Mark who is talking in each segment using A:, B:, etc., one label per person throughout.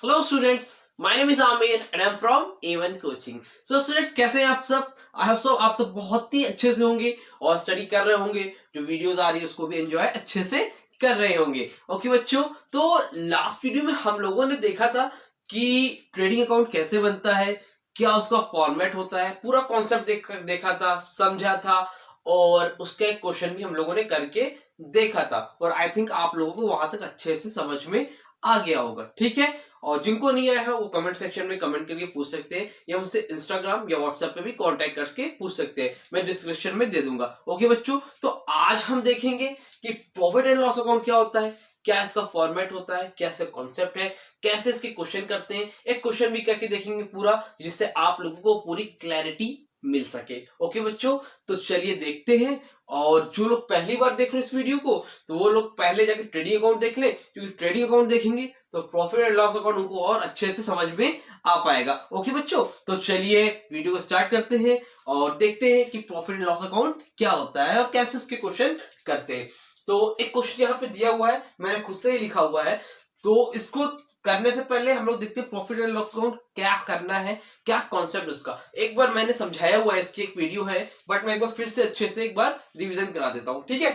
A: Hello students, my name is Aamir and I am from A1 coaching. So students, कैसे हैं आप सब? I hope so आप सब बहुत ही अच्छे से होंगे और स्टडी कर रहे होंगे। जो वीडियोस आ रही है उसको भी एंजॉय अच्छे से कर रहे होंगे। ओके बच्चों, तो लास्ट वीडियो में हम लोगों ने देखा था कि ट्रेडिंग अकाउंट कैसे बनता है, क्या उसका फॉर्मेट होता है, पूरा कॉन्सेप्ट देखा था, समझा था और उसका एक क्वेश्चन भी हम लोगों ने करके देखा था। और आई थिंक आप लोगों को वहां तक अच्छे से समझ में आ गया होगा। ठीक है, और जिनको नहीं आया है वो कमेंट सेक्शन में कमेंट करके पूछ सकते हैं या मुझसे इंस्टाग्राम या व्हाट्सएप पे भी कांटेक्ट करके पूछ सकते हैं, मैं डिस्क्रिप्शन में दे दूंगा। ओके बच्चों, तो आज हम देखेंगे कि प्रॉफिट एंड लॉस अकाउंट क्या होता है, क्या इसका फॉर्मेट होता है, क्या इसका कॉन्सेप्ट है, कैसे इसके क्वेश्चन करते हैं, एक क्वेश्चन भी करके देखेंगे पूरा, जिससे आप लोगों को पूरी क्लैरिटी मिल सके। ओके बच्चों, तो चलिए देखते हैं। और जो लोग पहली बार देख रहे हैं इस वीडियो को, तो वो लोग पहले जाके ट्रेडिंग अकाउंट देख ले, क्योंकि ट्रेडिंग अकाउंट देखेंगे तो प्रॉफिट एंड लॉस अकाउंट उनको और अच्छे से समझ में आ पाएगा। ओके बच्चों, तो चलिए वीडियो को स्टार्ट करते हैं और देखते हैं कि प्रॉफिट एंड लॉस अकाउंट क्या होता है और कैसे उसके क्वेश्चन करते हैं। तो एक क्वेश्चन यहाँ पे दिया हुआ है, मैंने खुद से ही लिखा हुआ है, तो इसको करने से पहले हम लोग देखते हैं प्रॉफिट एंड लॉस अकाउंट क्या करना है, क्या कॉन्सेप्ट उसका। एक बार मैंने समझाया हुआ है, इसकी एक वीडियो है, बट मैं एक बार फिर से अच्छे से एक बार रिवीजन करा देता हूं। ठीक है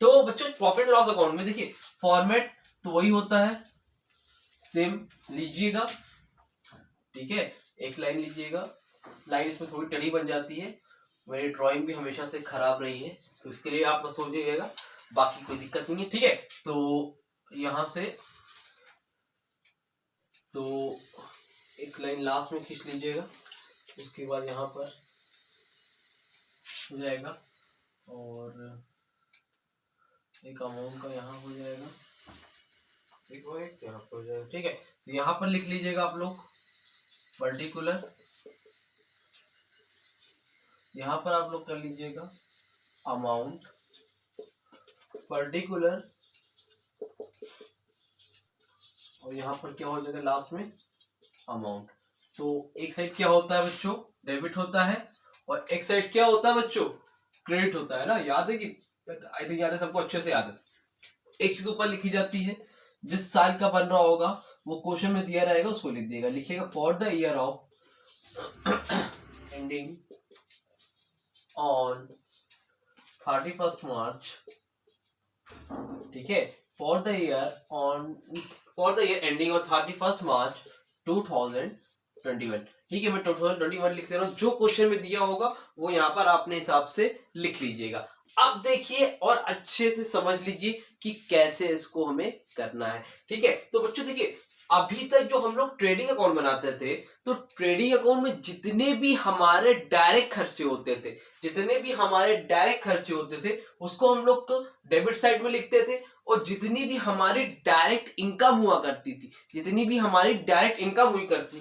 A: तो बच्चों, प्रॉफिट एंड लॉस अकाउंट में देखिए फॉर्मेट तो वही होता है, सेम लीजिएगा। ठीक है, एक लाइन लीजिएगा, लाइन इसमें थोड़ी टेढ़ी बन जाती है, मेरी ड्राइंग भी हमेशा से खराब रही है, तो इसके लिए आप बस सोचिएगा, बाकी कोई दिक्कत नहीं है। ठीक है, तो यहां से तो एक लाइन लास्ट में खींच लीजिएगा, उसके बाद यहाँ पर हो जाएगा और एक अमाउंट का यहाँ हो जाएगा, एक और एक यहाँ पर हो जाएगा। ठीक है, तो यहाँ पर लिख लीजिएगा आप लोग पर्टिकुलर, यहाँ पर आप लोग कर लीजिएगा अमाउंट पर्टिकुलर, और यहाँ पर क्या हो जाएगा लास्ट में अमाउंट। तो एक साइड क्या होता है बच्चों, डेबिट होता है, और एक साइड क्या होता है बच्चों, क्रेडिट होता है ना। याद है कि आई थिंक याद है सबको, अच्छे से याद है। एक चीज ऊपर लिखी जाती है, जिस साल का बन रहा होगा वो क्वेश्चन में दिया रहेगा, उसको लिख देगा, लिखिएगा for the year of ending on 31st मार्च। ठीक है, for the year ending on 31st मार्च 2021। ठीक है, मैं 2021 लिख दे रहा हूँ, जो क्वेश्चन में दिया होगा वो यहाँ पर आपने हिसाब से लिख लीजिएगा। अब देखिए और अच्छे से समझ लीजिए कि कैसे इसको हमें करना है। ठीक है, तो बच्चों देखिए, अभी तक जो हम लोग ट्रेडिंग अकाउंट बनाते थे, तो ट्रेडिंग अकाउंट में जितने भी हमारे डायरेक्ट खर्चे होते थे उसको हम लोग डेबिट साइड में लिखते थे, और जितनी भी हमारी डायरेक्ट इनकम हुआ करती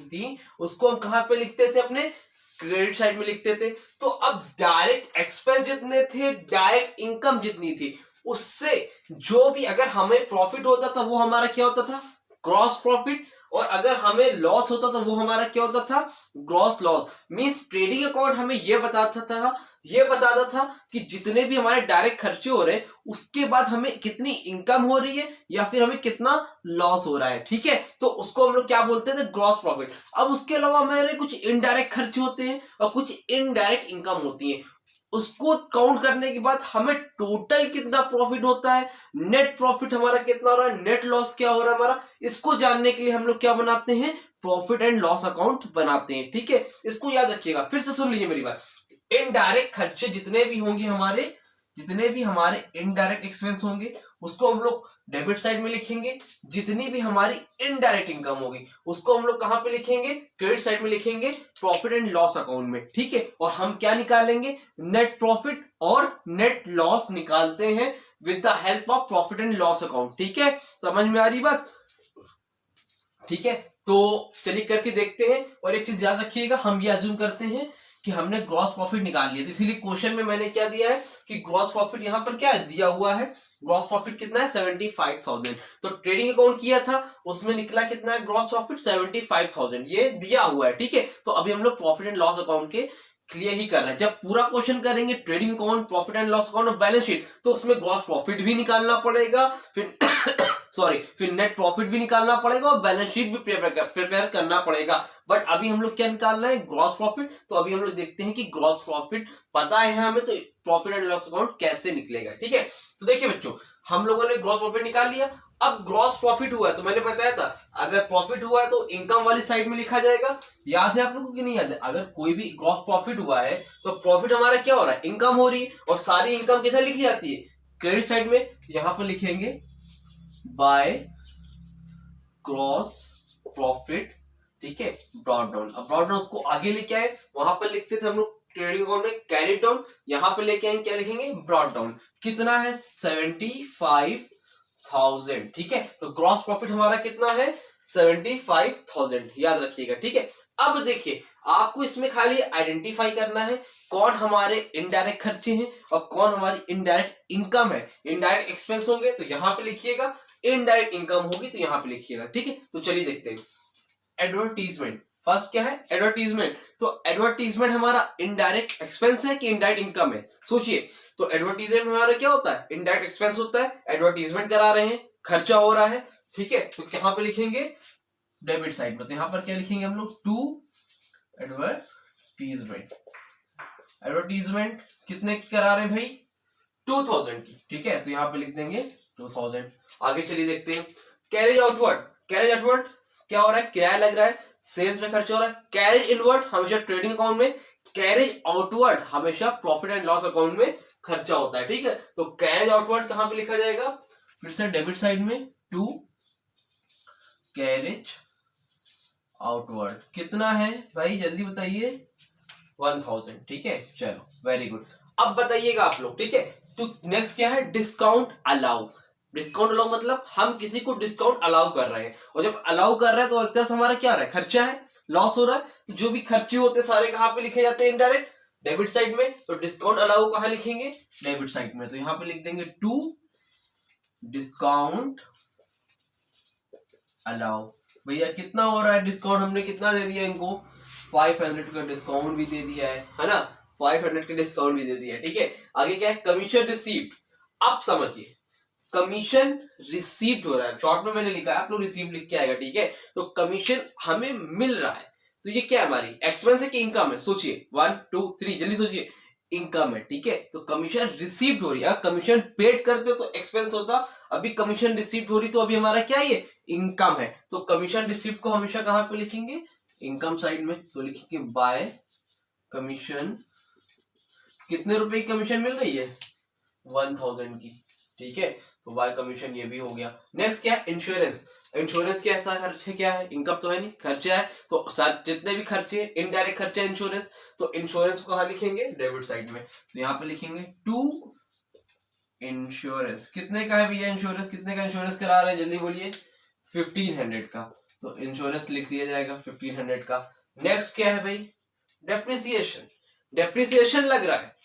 A: थी उसको हम कहां पे लिखते थे, अपने क्रेडिट साइड में लिखते थे। तो अब डायरेक्ट एक्सपेंस जितने थे, डायरेक्ट इनकम जितनी थी, उससे जो भी अगर हमें प्रॉफिट होता था वो हमारा क्या होता था, ग्रॉस प्रॉफिट, और अगर हमें लॉस होता था वो हमारा क्या होता था, gross loss. Means trading account हमें ये बताता था कि जितने भी हमारे डायरेक्ट खर्चे हो रहे हैं उसके बाद हमें कितनी इनकम हो रही है या फिर हमें कितना लॉस हो रहा है। ठीक है, तो उसको हम लोग क्या बोलते थे, ग्रॉस प्रॉफिट। अब उसके अलावा हमारे कुछ इनडायरेक्ट खर्चे होते हैं और कुछ इनडायरेक्ट इनकम होती है, उसको काउंट करने के बाद हमें टोटल कितना प्रॉफिट होता है, नेट प्रॉफिट हमारा कितना हो रहा है, नेट लॉस क्या हो रहा है हमारा, इसको जानने के लिए हम लोग क्या बनाते हैं, प्रॉफिट एंड लॉस अकाउंट बनाते हैं। ठीक है, इसको याद रखिएगा, फिर से सुन लीजिए मेरी बात। इनडायरेक्ट खर्चे जितने भी हमारे इनडायरेक्ट एक्सपेंस होंगे उसको हम लोग डेबिट साइड में लिखेंगे, जितनी भी हमारी इनडायरेक्ट इनकम होगी उसको हम लोग कहां पे लिखेंगे, क्रेडिट साइड में लिखेंगे, प्रॉफिट एंड लॉस अकाउंट में। ठीक है, और हम क्या निकालेंगे, नेट प्रॉफिट और नेट लॉस निकालते हैं with the help of profit and loss account. ठीक है, समझ में आ रही बात? ठीक है, तो चलिए करके देखते हैं। और एक चीज याद रखिएगा, हम ये अज्यूम करते हैं कि हमने ग्रॉस प्रॉफिट निकाल लिया, तो इसीलिए क्वेश्चन में मैंने क्या दिया है कि ग्रॉस प्रॉफिट यहाँ पर क्या दिया हुआ है, ग्रॉस प्रॉफिट कितना है, 75,000। तो ट्रेडिंग अकाउंट किया था उसमें निकला कितना है, ग्रॉस प्रॉफिट 75,000, ये दिया हुआ है। ठीक है, तो अभी हम लोग प्रॉफिट एंड लॉस अकाउंट के क्लियर ही कर रहा है। जब पूरा क्वेश्चन करेंगे trading account, profit and loss account और बैलेंस शीट, तो उसमें ग्रॉस प्रॉफिट भी निकालना पड़ेगा, फिर फिर नेट प्रॉफिट भी निकालना पड़ेगा और बैलेंस शीट भी प्रिपेयर करना पड़ेगा। बट अभी हम लोग क्या निकालना है, ग्रॉस प्रॉफिट। तो अभी हम लोग देखते हैं कि ग्रॉस प्रॉफिट पता है हमें, तो प्रॉफिट एंड लॉस अकाउंट कैसे निकलेगा। ठीक है, तो देखिए बच्चों, हम लोगों ने ग्रॉस प्रॉफिट निकाल लिया। अब ग्रॉस प्रॉफिट हुआ है तो मैंने बताया था, अगर प्रॉफिट हुआ है तो इनकम वाली साइड में लिखा जाएगा। याद है आप लोगों को कि नहीं याद है? अगर कोई भी ग्रॉस प्रॉफिट हुआ है तो प्रॉफिट हमारा क्या हो रहा है, इनकम हो रही है, और सारी इनकम किधर लिखी जाती है, क्रेडिट साइड में। यहां पर लिखेंगे बाय ग्रॉस प्रॉफिट, ठीक है, ब्रॉट डाउन। अब ब्रॉट डाउन उसको आगे लेके आए, वहां पर लिखते थे हम लोग ट्रेडिंग अकाउंट में कैरी डाउन, यहां पे लेके आएंगे, क्या लिखेंगे, ब्रॉट डाउन। कितना है, 75,000। ठीक है, तो ग्रॉस प्रॉफिट हमारा कितना है, 75,000, याद रखिएगा। ठीक है, अब देखिए आपको इसमें खाली आइडेंटिफाई करना है कौन हमारे इनडायरेक्ट खर्चे हैं और कौन हमारी इनडायरेक्ट इनकम है। इनडायरेक्ट एक्सपेंस होंगे तो यहां पे लिखिएगा, इनडायरेक्ट इनकम होगी तो यहां पे लिखिएगा। ठीक है, तो चलिए देखते हैं। एडवर्टीजमेंट, फर्स्ट क्या है, एडवर्टीजमेंट। तो एडवर्टीजमेंट हमारा इनडायरेक्ट एक्सपेंस है कि इनडायरेक्ट इनकम है, सोचिए। तो एडवर्टीजमेंट हमारा क्या होता है, इनडायरेक्ट एक्सपेंस होता है, एडवर्टीजमेंट करा रहे हैं, खर्चा हो रहा है। ठीक है, तो यहाँ पे लिखेंगे डेबिट साइड में, तो यहाँ पर क्या लिखेंगे हम लोग, टू एडवर्टीजमेंट। एडवर्टीजमेंट कितने की करा रहे हैं भाई, 2000 की। ठीक है, तो यहाँ पे लिख देंगे 2000। आगे चलिए देखते हैं, कैरेज आउटवर्ड। कैरेज आउटवर्ड क्या हो रहा है, किराया लग रहा है, सेल्स में खर्च हो रहा है। कैरेज इनवर्ड हमेशा ट्रेडिंग अकाउंट में, कैरेज आउटवर्ड हमेशा प्रॉफिट एंड लॉस अकाउंट में खर्चा होता है। ठीक है, तो कैरेज आउटवर्ड कहां पे लिखा जाएगा, फिर से डेबिट साइड में, टू कैरेज आउटवर्ड। कितना है भाई, जल्दी बताइए, 1000। ठीक है, चलो वेरी गुड। अब बताइएगा आप लोग। ठीक है, तो नेक्स्ट क्या है, डिस्काउंट अलाउ। डिस्काउंट अलाउ मतलब हम किसी को डिस्काउंट अलाउ कर रहे हैं, और जब अलाउ कर रहे हैं तो एक तरह से हमारा क्या हो रहा है, खर्चा है, लॉस हो रहा है। तो जो भी खर्चे होते हैं सारे कहां पे लिखे जाते हैं, इनडायरेक्ट डेबिट साइड में। तो डिस्काउंट अलाउ कहां लिखेंगे, डेबिट साइड में। तो यहां पे लिख देंगे टू डिस्काउंट अलाउ। भैया कितना हो रहा है डिस्काउंट, हमने कितना दे दिया इनको, 500 का डिस्काउंट भी दे दिया है ना, 500 का डिस्काउंट भी दे दिया है। ठीक है, आगे क्या है, कमीशन रिसीव्ड। अब समझिए, कमीशन रिसीव्ड हो रहा है, शॉर्ट में मैंने लिखा है, आप लोग रिसीव्ड लिख के आएगा। ठीक है, तो कमीशन हमें मिल रहा है, तो ये क्या है, हमारी एक्सपेंस है कि इनकम है, सोचिए, 1 2 3 जल्दी सोचिए, इनकम है। ठीक है, तो कमीशन रिसीव्ड हो रही है, कमीशन पेड करते तो एक्सपेंस होता, अभी कमीशन रिसीव्ड हो रही तो अभी हमारा क्या है, ये इनकम है। तो कमीशन रिसीव्ड को हमेशा कहां पे लिखेंगे, इनकम साइड में। तो लिखेंगे बाय कमीशन, कितने रुपए की कमीशन मिल रही है, 1000 की। ठीक है, तो बाय कमीशन ये भी हो गया। नेक्स्ट क्या है, इंश्योरेंस। इंश्योरेंस क्या ऐसा खर्च है, क्या है, इनकम तो है नहीं, खर्चा है। तो जितने भी खर्चे इनडायरेक्ट खर्चे इंश्योरेंस, तो इंश्योरेंस को कहां लिखेंगे, डेबिट साइड में। तो यहाँ पे लिखेंगे टू इंश्योरेंस। कितने का है भैया इंश्योरेंस, कितने का इंश्योरेंस करा रहे हैं, जल्दी बोलिए, 1500 का। तो इंश्योरेंस लिख दिया जाएगा 1500 का। नेक्स्ट क्या है भाई, डेप्रिसिएशन। डेप्रिसिएशन लग रहा है,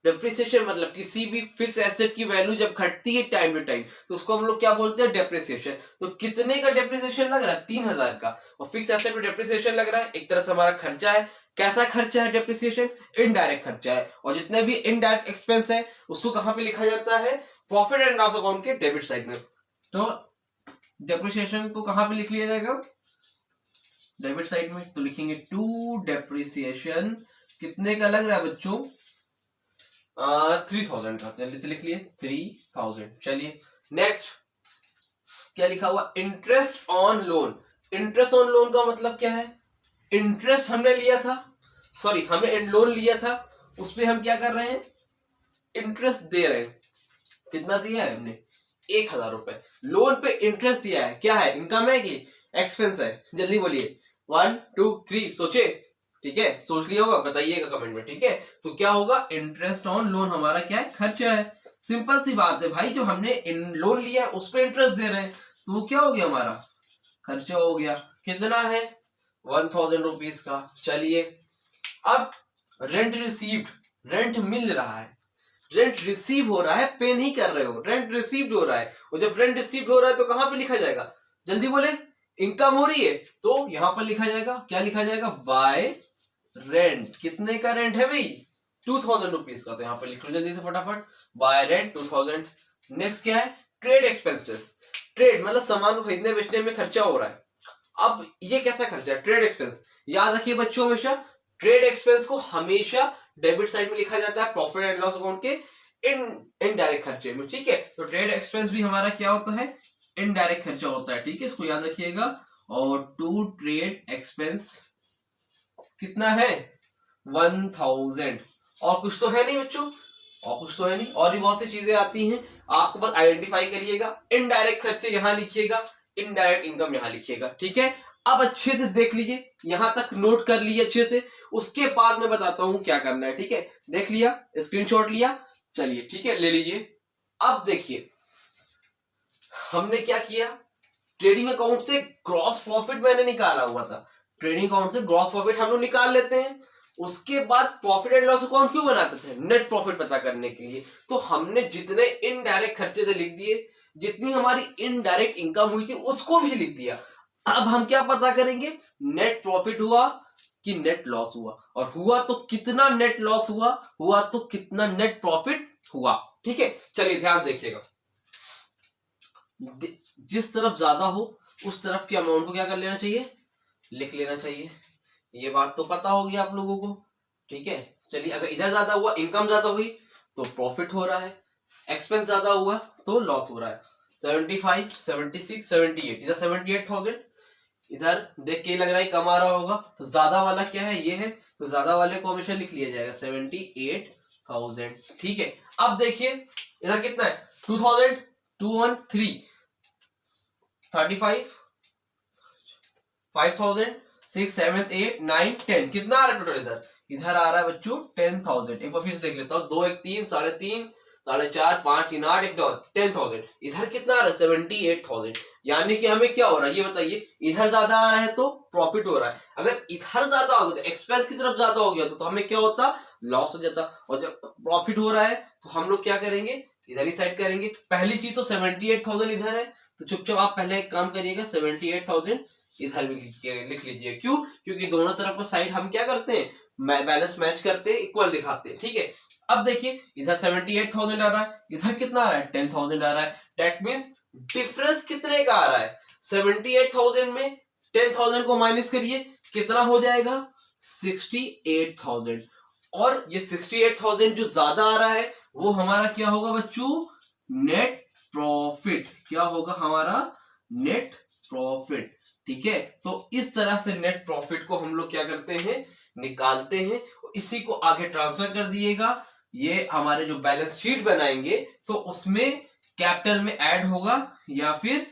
A: डेप्रिसिएशन मतलब किसी भी फिक्स एसेट की वैल्यू जब घटती है टाइम टू टाइम, तो उसको हम लोग क्या बोलते हैं, डेप्रिसिएशन। तो कितने का डेप्रिसिएशन लग रहा है, 3000 का। और फिक्स एसेट में डेप्रिसिएशन लग रहा है, एक तरह से हमारा खर्चा है। कैसा खर्चा है डेप्रिसिएशन, इनडायरेक्ट खर्चा है। और जितने भी इनडायरेक्ट एक्सपेंस है उसको कहां पे लिखा जाता है, प्रॉफिट एंड लॉस अकाउंट के डेबिट साइड में। तो डेप्रिसिएशन को कहां पे लिख लिया जाएगा, डेबिट साइड में। तो लिखेंगे टू डेप्रिसिएशन, कितने का लग रहा है बच्चों, 3000 का। जल्दी से लिख लिए 3000। चलिए नेक्स्ट क्या लिखा हुआ, interest on loan. Interest on loan का मतलब क्या है, इंटरेस्ट हमने लिया था, सॉरी हमने लोन लिया था, उस पर हम क्या कर रहे हैं, इंटरेस्ट दे रहे हैं। कितना दिया है हमने, 1000 रुपए लोन पे इंटरेस्ट दिया है। क्या है, इनकम है कि एक्सपेंस है, जल्दी बोलिए, 1 2 3 सोचे। ठीक है, सोच लिया होगा, बताइएगा कमेंट में। ठीक है, तो क्या होगा, इंटरेस्ट ऑन लोन हमारा क्या है, खर्चा है। सिंपल सी बात है भाई, जो हमने लोन लिया है उस पर इंटरेस्ट दे रहे हैं, तो वो क्या हो गया, हमारा खर्चा हो गया। कितना है, 1000 रुपीज का। चलिए अब रेंट रिसीव्ड, रेंट मिल रहा है, रेंट रिसीव हो रहा है, पे नहीं कर रहे हो, रेंट रिसीव्ड हो रहा है। और जब रेंट रिसीव्ड हो रहा है तो कहां पे लिखा जाएगा, जल्दी बोले, इनकम हो रही है तो यहां पर लिखा जाएगा, क्या लिखा जाएगा, बाय रेंट, कितने का रेंट है भाई? 2000 रुपीज का। तो यहाँ पे लिख लो जल्दी से फटाफट, बाय रेंट 2000। नेक्स्ट क्या है? Trade expenses. ट्रेड मतलब सामान को खरीदने बेचने में खर्चा हो रहा है। अब ये कैसा खर्चा है? Trade expense. याद रखिए बच्चों, हमेशा ट्रेड एक्सपेंस को हमेशा डेबिट साइड में लिखा जाता है प्रॉफिट एंड लॉस अकाउंट के इनडायरेक्ट खर्चे में, ठीक है। तो ट्रेड एक्सपेंस भी हमारा क्या होता है? इनडायरेक्ट खर्चा होता है, ठीक है, इसको याद रखिएगा। और टू ट्रेड एक्सपेंस कितना है? 1000। और कुछ तो है नहीं बच्चों, और कुछ तो है नहीं, और भी बहुत सी चीजें आती हैं, आपको बस आइडेंटिफाई करिएगा। इनडायरेक्ट खर्चे यहां लिखिएगा, इनडायरेक्ट इनकम यहां लिखिएगा, ठीक है। अब अच्छे से देख लीजिए, यहां तक नोट कर लीजिए अच्छे से, उसके बाद मैं बताता हूं क्या करना है, ठीक है। देख लिया, स्क्रीनशॉट लिया, चलिए ठीक है, ले लीजिए। अब देखिए हमने क्या किया, ट्रेडिंग अकाउंट से ग्रॉस प्रॉफिट मैंने निकाला हुआ था। ट्रेडिंग अकाउंट से ग्रॉस प्रॉफिट हम लोग निकाल लेते हैं, उसके बाद प्रॉफिट एंड लॉस अकाउंट क्यों बनाते थे? नेट प्रॉफिट पता करने के लिए। तो हमने जितने इनडायरेक्ट खर्चे थे लिख दिए, जितनी हमारी इनडायरेक्ट इनकम हुई थी उसको भी लिख दिया। अब हम क्या पता करेंगे? नेट प्रॉफिट हुआ कि नेट लॉस हुआ, और हुआ तो कितना नेट लॉस हुआ, हुआ तो कितना नेट प्रॉफिट हुआ, ठीक है। चलिए ध्यान देखिएगा, जिस तरफ ज्यादा हो उस तरफ के अमाउंट को क्या कर लेना चाहिए? लिख लेना चाहिए। ये बात तो पता होगी आप लोगों को, ठीक है। चलिए, अगर इधर ज्यादा हुआ, इनकम ज्यादा हुई तो प्रॉफिट हो रहा है, एक्सपेंस ज्यादा हुआ तो लॉस हो रहा है। 75, 76, 78, इधर 78,000, इधर देख के लग रहा है कम आ रहा होगा, तो ज्यादा वाला क्या है? ये है, तो ज्यादा वाले को हमेशा लिख लिया जाएगा 78,000, ठीक है। अब देखिए इधर कितना है? 2000, 213, 35, 5000, 6, 7, 8, 9, 10, कितना आ रहा है टोटल? इधर इधर आ रहा है बच्चों 10,000। एक बार फिर से देख लेता हूँ, 2 1 3, 3.5, 4.5, 5 3 8, 1 9, 10,000। इधर कितना आ रहा है? 78,000। यानी कि हमें क्या हो रहा है ये बताइए, इधर ज्यादा आ रहा है तो प्रॉफिट हो रहा है, अगर इधर ज्यादा हो गया तो एक्सपेंस की तरफ ज्यादा हो गया तो हमें क्या होता? लॉस हो जाता। और जब प्रॉफिट हो रहा है तो हम लोग क्या करेंगे? इधर ही साइड करेंगे। पहली चीज तो 78,000 इधर है, तो चुपचाप आप पहले एक काम करिएगा, 78,000 इधर भी लिख लीजिए। क्यों? क्योंकि दोनों तरफ का साइड हम क्या करते हैं? बैलेंस मैच करते हैं, इक्वल दिखाते हैं, ठीक है। अब देखिए इधर 78,000 आ रहा है, इधर कितना आ रहा है? 10,000 आ रहा है। दैट मींस डिफरेंस कितने का आ रहा है? 78,000 में 10,000 को माइनस करिए, कितना हो जाएगा? 68,000। और ये 68,000 जो ज्यादा आ रहा है वो हमारा क्या होगा बच्चों? Net profit. क्या होगा हमारा? नेट प्रॉफिट, ठीक है। तो इस तरह से नेट प्रॉफिट को हम लोग क्या करते हैं? निकालते हैं। इसी को आगे ट्रांसफर कर दिएगा, ये हमारे जो बैलेंस शीट बनाएंगे तो उसमें कैपिटल में ऐड होगा, या फिर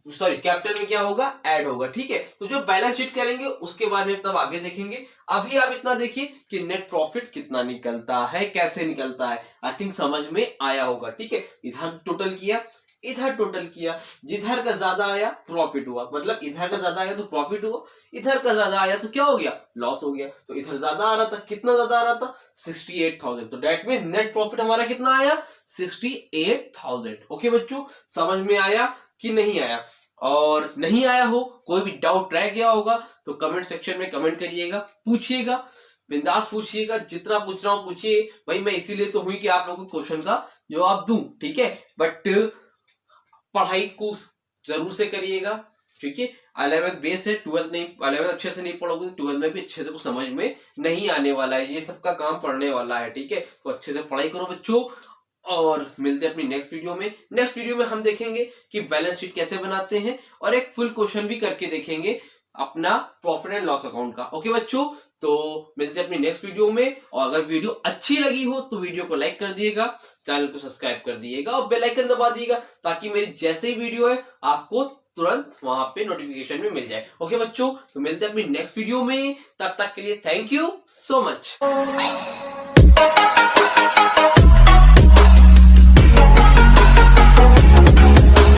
A: सॉरी कैपिटल में क्या होगा? ऐड होगा, ठीक है। तो जो बैलेंस शीट करेंगे उसके बारे में तब आगे देखेंगे। अभी आप इतना देखिए कि नेट प्रॉफिट कितना निकलता है, कैसे निकलता है। आई थिंक समझ में आया होगा, ठीक है। इधर टोटल किया, इधर टोटल किया, जिधर का ज्यादा आया प्रॉफिट हुआ, मतलब इधर का ज्यादा आया तो प्रॉफिट हुआ, इधर का ज्यादा आया तो क्या हो गया? लॉस हो गया। तो इधर ज्यादा आ रहा था, कितना ज्यादा आ रहा था? 68,000। तो डेट में नेट प्रॉफिट हमारा कितना आया? 68,000। ओके बच्चों, समझ में आया कि नहीं आया? और नहीं आया हो, कोई भी डाउट रह गया होगा तो कमेंट सेक्शन में कमेंट करिएगा, पूछिएगा, बिंदास पूछिएगा, जितना पूछ रहा हूं पूछिए भाई। मैं इसीलिए तो हुई कि आप लोगों को क्वेश्चन का जवाब दूं, ठीक है। बट पढ़ाई को जरूर से करिएगा, ठीक है। 11th बेस है, 12th नहीं, 11th अच्छे से नहीं पढ़ोगे तो 12th में भी अच्छे से कुछ समझ में नहीं आने वाला है। ये सबका काम पढ़ने वाला है, ठीक है। तो अच्छे से पढ़ाई करो बच्चों, और मिलते हैं अपनी नेक्स्ट वीडियो में। नेक्स्ट वीडियो में हम देखेंगे कि बैलेंस शीट कैसे बनाते हैं, और एक फुल क्वेश्चन भी करके देखेंगे अपना प्रॉफिट एंड लॉस अकाउंट का। ओके बच्चों, तो मिलते हैं अपनी नेक्स्ट वीडियो में। और अगर वीडियो अच्छी लगी हो तो वीडियो को लाइक कर दिएगा, चैनल को सब्सक्राइब कर दिएगा और बेल आइकन दबा दिएगा, ताकि मेरी जैसे ही वीडियो है आपको तुरंत वहां पे नोटिफिकेशन में मिल जाए। ओके बच्चों, तो मिलते हैं अपनी नेक्स्ट वीडियो में, तब तक के लिए थैंक यू सो मच।